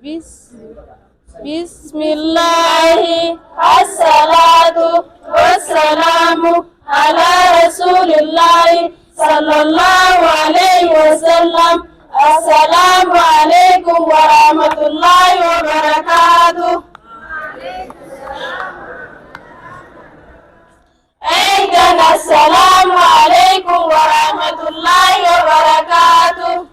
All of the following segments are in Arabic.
بس بسم الله الصلاة والسلام على رسول الله صلى الله عليه وسلم. السلام عليكم ورحمة الله وبركاته. أيضا السلام عليكم ورحمة الله وبركاته.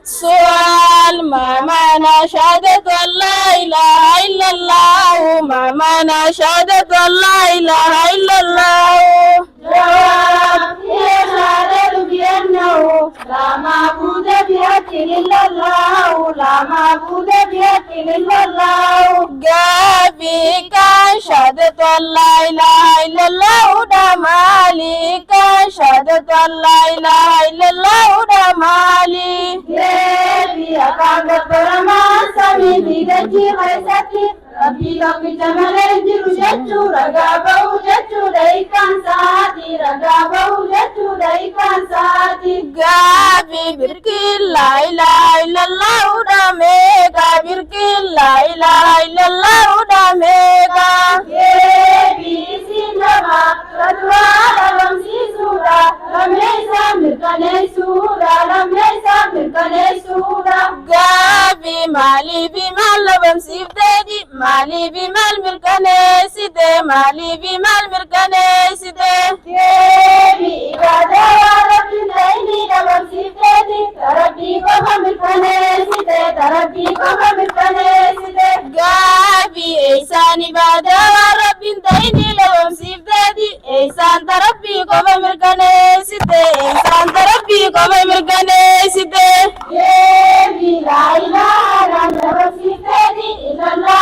سؤال: ما معنى شهادة أن لا إله إلا الله؟ ما معنى شهادة أن لا إله إلا الله؟ جواب: هي شهادة بأنه لا معبود بحق إلا الله، لا معبود بحق إلا الله. جابي كان شهادة أن لا إله إلا الله دا مالي، كان شهادة أن لا إله إلا الله دا مالي. جابي أكان برما سمي بيدجي غيثتي ربي ربي جمالي جتو رقابه جتو دايكان ساتي رقابه جتو دايكان ساتي. قابي بركي لا إله إلا الله داميكا، بركي لا إله إلا الله داميكا. يبي سينما رتوا لم سيسورا لم يسام مركني سورا لم يسام مركني سورا. قابي مالي بمال لبم سيفتدي مالي بمال مركني سيدي مالي بمال مركني سيدي. يبي إبادة ربي ديني لبم سيفتدي تربي كوفا مركني سيدي تربي كوفا مركني سيدي. قابي إيسان إبادة ربي ديني لبم سيفتدي إيسان تربي كوفا مركني سيدي إيسان تربي كوفا مركني سيدي. يبي لا إله إلا الله سيفتدي إلا الله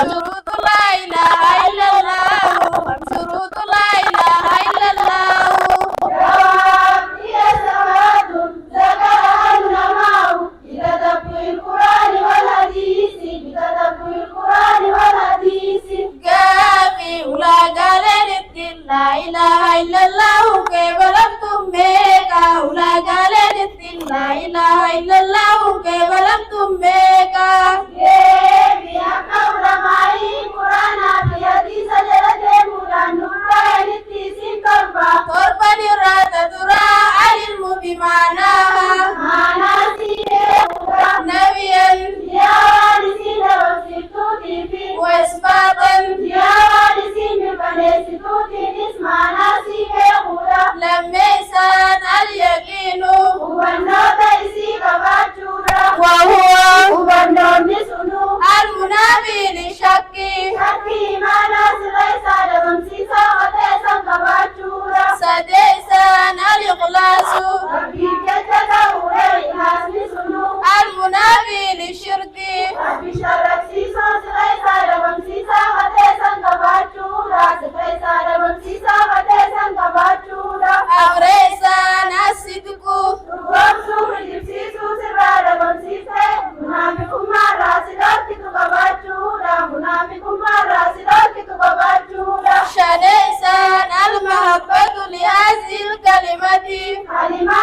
شروط لا إله إلا الله، شروط لا إله إلا الله. جواب: هي شهادة ذكرها العلماء بتدبر القرآن والحديث، بتدبر القرآن والحديث. قافي ولا قالت لا إله إلا الله كيف لم تميكا، ولا قالت لا إله إلا الله كيف لم تميكا. يبي أقول معي قرآن في حديث جلد مولان نورا للتيسين تربا تربا للرات ترى علم بمعناها معنى سيئة نبيا يا وارسين وسفتوتي في وإثباتا يا وارسين بفنسفتوتي اسمعنا سيئة لم يسان اليقين هو النوت يسيق باتشورا وهو النوت سنو المنافي للشك شكي ما ناس ليس لهم سيسا وتيسا كباتشورا سديسان الإخلاص ربي جدك أولي حاسم سنو المنافي للشرك ربي شرك سيسا ليس لهم سيسا وتيسا كباتشورا سيسا لهم سيسا وتيسا كباتشورا أوريسان الصدق ربهم سوري جبسيسو سرا لهم سيسا منافق مرة سيداتك كباتشورا منافق مرة سيداتك كباتشورا شنيسان المحبة لهذه الكلمة كلمة